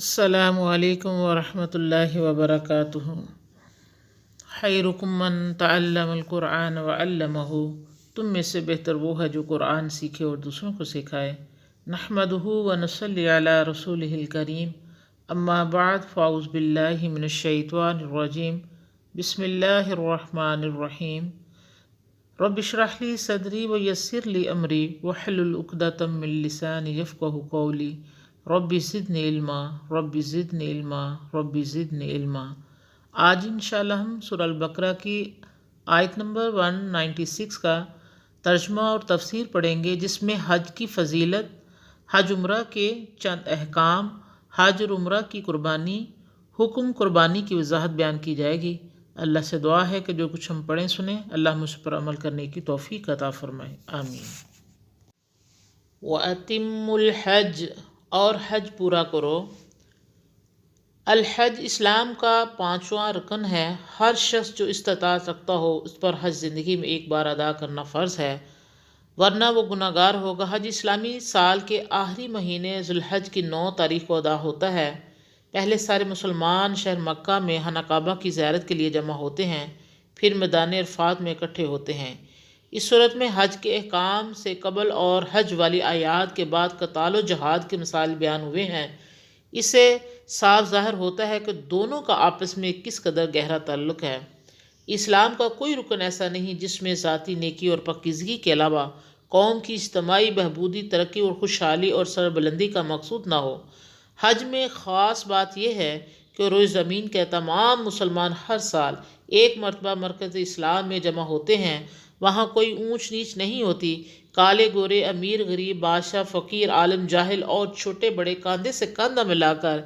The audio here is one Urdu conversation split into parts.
السلام علیکم ورحمۃ اللہ وبرکاتہ۔ خیرکم من تعلم القرآن وعلمہ، تم میں سے بہتر وہ ہے جو قرآن سیکھے اور دوسروں کو سکھائے۔ نحمدہ ونصلی علی رسولہ الکریم، اما بعد فاعوذ باللہ من الشیطان الرجیم، بسم اللہ الرحمن الرحیم۔ رب اشرح لی صدری ویسر لی امری واحلل عقدۃ من لسانی یفقہوا قولی، رب زدنی علما، رب زدنی علما، رب زدنی علما۔ آج انشاءاللہ ہم سورہ البقرہ کی آیت نمبر 196 کا ترجمہ اور تفسیر پڑھیں گے، جس میں حج کی فضیلت، حج عمرہ کے چند احکام، حج اور عمرہ کی قربانی، حکم قربانی کی وضاحت بیان کی جائے گی۔ اللہ سے دعا ہے کہ جو کچھ ہم پڑھیں سنیں، اللہ مجھ پر عمل کرنے کی توفیق عطا فرمائے، آمین۔ وَأَتِمُّ الْحَجَّ، اور حج پورا کرو۔ الحج اسلام کا 5واں رکن ہے۔ ہر شخص جو استطاعت رکھتا ہو اس پر حج زندگی میں ایک بار ادا کرنا فرض ہے، ورنہ وہ گناہ گار ہوگا۔ حج اسلامی سال کے آخری مہینے ذو الحج کی 9 تاریخ کو ادا ہوتا ہے۔ پہلے سارے مسلمان شہر مکہ میں خانہ کعبہ کی زیارت کے لیے جمع ہوتے ہیں، پھر میدان عرفات میں اکٹھے ہوتے ہیں۔ اس صورت میں حج کے احکام سے قبل اور حج والی آیات کے بعد قتال و جہاد کے مسائل بیان ہوئے ہیں۔ اس سے صاف ظاہر ہوتا ہے کہ دونوں کا آپس میں کس قدر گہرا تعلق ہے۔ اسلام کا کوئی رکن ایسا نہیں جس میں ذاتی نیکی اور پاکیزگی کے علاوہ قوم کی اجتماعی بہبودی، ترقی اور خوشحالی اور سربلندی کا مقصود نہ ہو۔ حج میں خاص بات یہ ہے کہ روئے زمین کے تمام مسلمان ہر سال ایک مرتبہ مرکز اسلام میں جمع ہوتے ہیں۔ وہاں کوئی اونچ نیچ نہیں ہوتی۔ کالے گورے، امیر غریب، بادشاہ فقیر، عالم جاہل اور چھوٹے بڑے کاندھے سے کاندھا ملا کر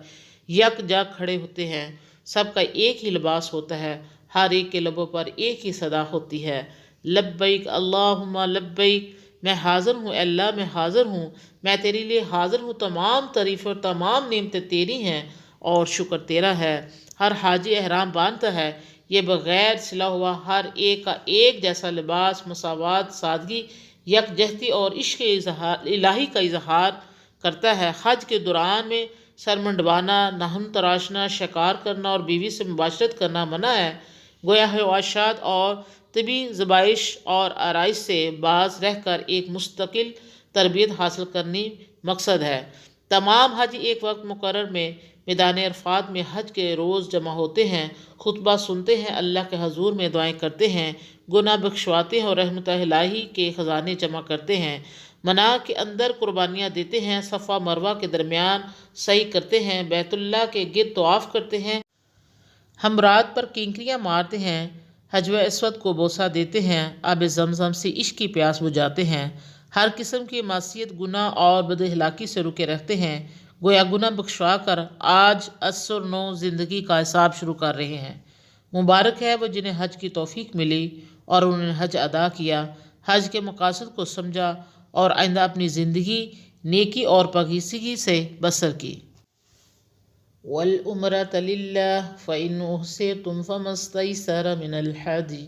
یکجا کھڑے ہوتے ہیں۔ سب کا ایک ہی لباس ہوتا ہے، ہر ایک کے لبوں پر ایک ہی صدا ہوتی ہے، لبیک اللہم لبیک، میں حاضر ہوں اے اللہ، میں حاضر ہوں، میں تیرے لیے حاضر ہوں، تمام تعریف اور تمام نعمتیں تیری ہیں اور شکر تیرا ہے۔ ہر حاجی احرام باندھتا ہے، یہ بغیر سلا ہوا ہر ایک کا ایک جیسا لباس مساوات، سادگی، یکجہتی اور عشق الہی کا اظہار کرتا ہے۔ حج کے دوران میں سر منڈوانا، ناخن تراشنا، شکار کرنا اور بیوی سے مباشرت کرنا منع ہے۔ گویا خواہشات اور طبی ذبائش اور آرائش سے باز رہ کر ایک مستقل تربیت حاصل کرنی مقصد ہے۔ تمام حج ایک وقت مقرر میں میدان عرفات میں حج کے روز جمع ہوتے ہیں، خطبہ سنتے ہیں، اللہ کے حضور میں دعائیں کرتے ہیں، گناہ بخشواتے ہیں اور رحمت الہی کے خزانے جمع کرتے ہیں۔ منع کے اندر قربانیاں دیتے ہیں، صفا مروہ کے درمیان سعی کرتے ہیں، بیت اللہ کے گرد طواف کرتے ہیں، ہمرات پر کینکریاں مارتے ہیں، حجر اسود کو بوسہ دیتے ہیں، آب زمزم سے عشق کی پیاس بجھاتے ہیں، ہر قسم کی معصیت، گناہ اور بد اخلاقی سے رکے رہتے ہیں، گویا گناہ بخشوا کر آج عصر نو زندگی کا حساب شروع کر رہے ہیں۔ مبارک ہے وہ جنہیں حج کی توفیق ملی اور انہوں نے حج ادا کیا، حج کے مقاصد کو سمجھا اور آئندہ اپنی زندگی نیکی اور پاکیزگی سے بسر کی۔ وَالْعُمْرَةَ لِلَّهِ فَإِنْ أُحْصِرْتُمْ فَمَا اسْتَيْسَرَ مِنَ الْحَدْيِ،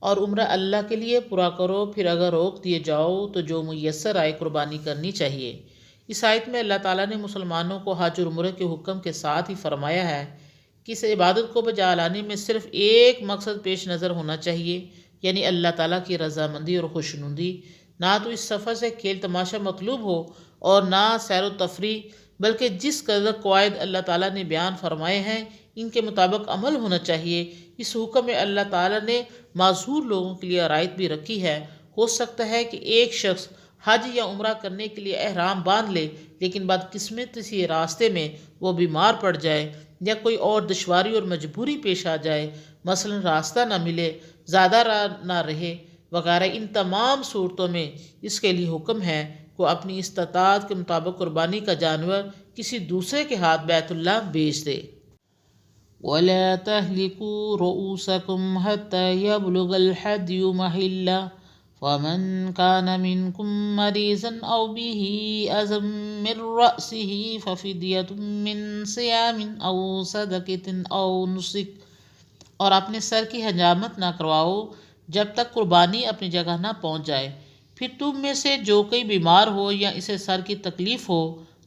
اور عمرہ اللہ کے لیے پورا کرو، پھر اگر روک دیے جاؤ تو جو میسر آئے قربانی کرنی چاہیے۔ اس آیت میں اللہ تعالیٰ نے مسلمانوں کو حج اور عمرہ کے حکم کے ساتھ ہی فرمایا ہے کہ اس عبادت کو بجا لانے میں صرف ایک مقصد پیش نظر ہونا چاہیے، یعنی اللہ تعالیٰ کی رضامندی اور خوشنودی۔ نہ تو اس سفر سے کھیل تماشا مطلوب ہو اور نہ سیر و تفریح، بلکہ جس قدر قواعد اللہ تعالیٰ نے بیان فرمائے ہیں ان کے مطابق عمل ہونا چاہیے۔ اس حکم میں اللہ تعالیٰ نے معذور لوگوں کے لیے رعایت بھی رکھی ہے۔ ہو سکتا ہے کہ ایک شخص حج یا عمرہ کرنے کے لیے احرام باندھ لے، لیکن بدقسمتی سے راستے میں وہ بیمار پڑ جائے یا کوئی اور دشواری اور مجبوری پیش آ جائے، مثلا راستہ نہ ملے، زیادہ راہ نہ رہے وغیرہ۔ ان تمام صورتوں میں اس کے لیے حکم ہے کہ اپنی استطاعت کے مطابق قربانی کا جانور کسی دوسرے کے ہاتھ بیت اللہ بیچ دے۔ وَلَا تَهْلِكُوا رُؤُوسَكُمْ حَتَّى يَبْلُغَ الْحَدْيُ مَحِلَّهُ فَمَنْ كَانَ مِنْكُمْ مَرِيضًا أَوْ بِهِ أَذًى مِّن رَّأْسِهِ فَفِدْيَةٌ مِّن صِيَامٍ أَوْ صَدَقَةٍ أَوْ نُسُكٍ، اور اپنے سر کی حجامت نہ کرواؤ جب تک قربانی اپنی جگہ نہ پہنچ جائے۔ پھر تم میں سے جو کوئی بیمار ہو یا اسے سر کی تکلیف ہو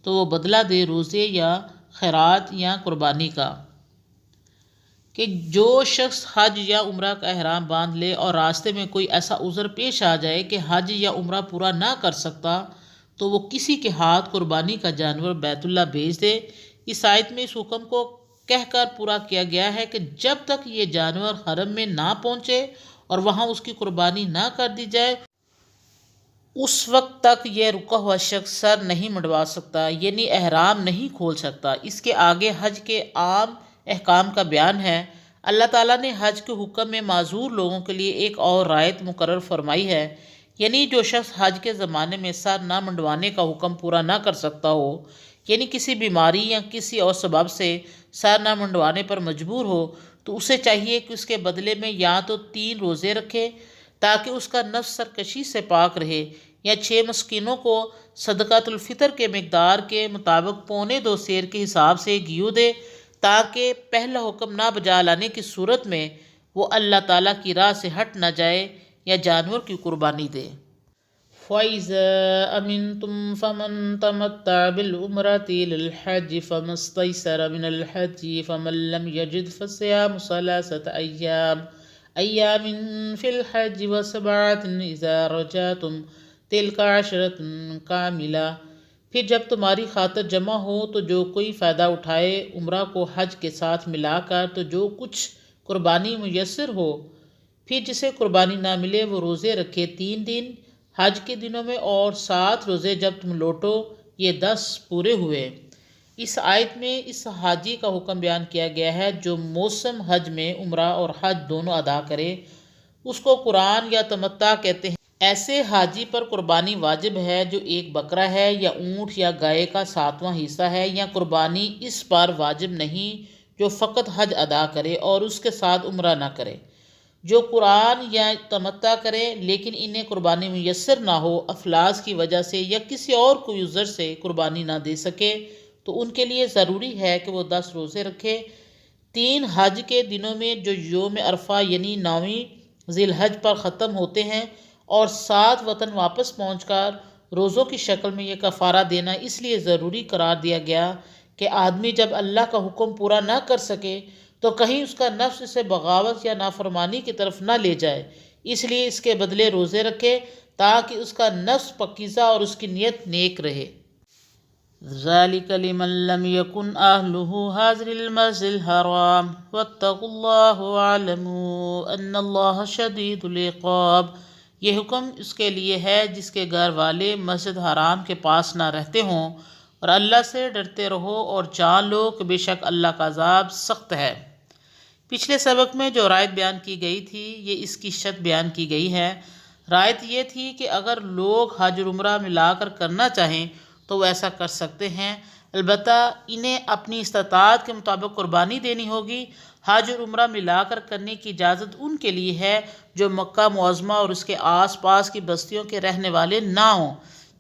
تو وہ بدلہ دے روزے یا خیرات یا قربانی کا، کہ جو شخص حج یا عمرہ کا احرام باندھ لے اور راستے میں کوئی ایسا عذر پیش آ جائے کہ حج یا عمرہ پورا نہ کر سکتا تو وہ کسی کے ہاتھ قربانی کا جانور بیت اللہ بھیج دے۔ اس آیت میں اس حکم کو کہہ کر پورا کیا گیا ہے کہ جب تک یہ جانور حرم میں نہ پہنچے اور وہاں اس کی قربانی نہ کر دی جائے اس وقت تک یہ رکا ہوا شخص سر نہیں منڈوا سکتا، یعنی احرام نہیں کھول سکتا۔ اس کے آگے حج کے عام احکام کا بیان ہے۔ اللہ تعالیٰ نے حج کے حکم میں معذور لوگوں کے لیے ایک اور رعایت مقرر فرمائی ہے، یعنی جو شخص حج کے زمانے میں سر نہ منڈوانے کا حکم پورا نہ کر سکتا ہو، یعنی کسی بیماری یا کسی اور سبب سے سر نہ منڈوانے پر مجبور ہو، تو اسے چاہیے کہ اس کے بدلے میں یا تو 3 روزے رکھے تاکہ اس کا نفس سرکشی سے پاک رہے، یا 6 مسکینوں کو صدقۃ الفطر کے مقدار کے مطابق 2.25 سیر کے حساب سے گیو دے، تاکہ پہلا حکم نہ بجا لانے کی صورت میں وہ اللہ تعالیٰ کی راہ سے ہٹ نہ جائے یا جانور کی قربانی دے۔ فَإِذَا أَمِنْتُمْ فَمَنْ تَمَتَّعَ بِالْعُمْرَةِ إِلَى الْحَجِّ فَمَا اسْتَيْسَرَ مِنَ الْهَدْيِ فَمَنْ لَمْ يَجِدْ فَصِيَامُ 3 أَيَّامٍ فِي الْحَجِّ و7 إِذَا رَجَعْتُمْ تِلْكَ 10 كَامِلَةٌ۔ پھر جب تمہاری خاطر جمع ہو تو جو کوئی فائدہ اٹھائے عمرہ کو حج کے ساتھ ملا کر، تو جو کچھ قربانی میسر ہو۔ پھر جسے قربانی نہ ملے وہ روزے رکھے 3 دن حج کے دنوں میں، اور 7 روزے جب تم لوٹو، یہ 10 پورے ہوئے۔ اس آیت میں اس حاجی کا حکم بیان کیا گیا ہے جو موسم حج میں عمرہ اور حج دونوں ادا کرے، اس کو قران یا تمتع کہتے ہیں۔ ایسے حاجی پر قربانی واجب ہے جو ایک بکرا ہے یا اونٹ یا گائے کا 7واں حصہ ہے، یا قربانی اس پر واجب نہیں جو فقط حج ادا کرے اور اس کے ساتھ عمرہ نہ کرے۔ جو قران یا تمتع کرے لیکن انہیں قربانی میسر نہ ہو، افلاس کی وجہ سے یا کسی اور کوئی عذر سے قربانی نہ دے سکے، تو ان کے لیے ضروری ہے کہ وہ 10 روزے رکھے۔ 3 حج کے دنوں میں جو یوم عرفہ یعنی 9ویں ذی الحج پر ختم ہوتے ہیں، اور 7 وطن واپس پہنچ کر روزوں کی شکل میں یہ کفارہ دینا اس لیے ضروری قرار دیا گیا کہ آدمی جب اللہ کا حکم پورا نہ کر سکے تو کہیں اس کا نفس اسے بغاوت یا نافرمانی کی طرف نہ لے جائے، اس لیے اس کے بدلے روزے رکھے تاکہ اس کا نفس پاکیزہ اور اس کی نیت نیک رہے۔ ذَلِكَ لِمَن لَّمْ يَكُنْ أَهْلُهُ حَاضِرِ الْمَسْجِدِ الْحَرَامِ وَاتَّقُوا اللَّهَ وَاعْلَمُوا أَنَّ اللَّهَ شَدِيدُ الْعِقَابِ۔ یہ حکم اس کے لیے ہے جس کے گھر والے مسجد حرام کے پاس نہ رہتے ہوں، اور اللہ سے ڈرتے رہو اور جان لو کہ بے شک اللہ کا عذاب سخت ہے۔ پچھلے سبق میں جو رعایت بیان کی گئی تھی یہ اس کی شرط بیان کی گئی ہے۔ رعایت یہ تھی کہ اگر لوگ حج اور عمرہ ملا کر کرنا چاہیں تو وہ ایسا کر سکتے ہیں، البتہ انہیں اپنی استطاعت کے مطابق قربانی دینی ہوگی۔ حج اور عمرہ ملا کر کرنے کی اجازت ان کے لیے ہے جو مکہ معظمہ اور اس کے آس پاس کی بستیوں کے رہنے والے نہ ہوں۔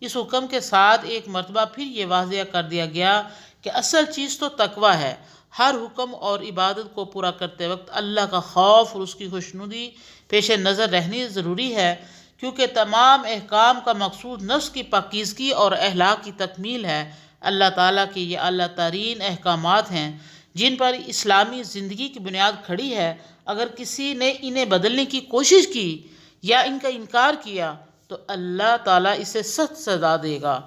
اس حکم کے ساتھ ایک مرتبہ پھر یہ واضح کر دیا گیا کہ اصل چیز تو تقوی ہے۔ ہر حکم اور عبادت کو پورا کرتے وقت اللہ کا خوف اور اس کی خوشنودی پیش نظر رہنی ضروری ہے، کیونکہ تمام احکام کا مقصود نفس کی پاکیزگی اور اخلاق کی تکمیل ہے۔ اللہ تعالیٰ کے یہ اعلیٰ ترین احکامات ہیں جن پر اسلامی زندگی کی بنیاد کھڑی ہے۔ اگر کسی نے انہیں بدلنے کی کوشش کی یا ان کا انکار کیا تو اللہ تعالیٰ اسے سخت سزا دے گا۔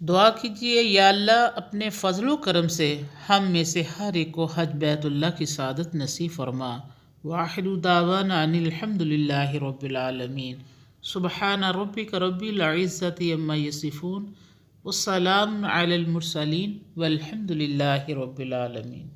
دعا کیجیے، یا اللہ اپنے فضل و کرم سے ہم میں سے ہر ایک کو حج بیت اللہ کی سعادت نصیب فرما۔ وآخر دعوانا ان الحمد للہ رب العالمین۔ سبحان ربک رب العزۃ عما یصفون، والسلام علی المرسلین، والحمد للہ رب العالمین۔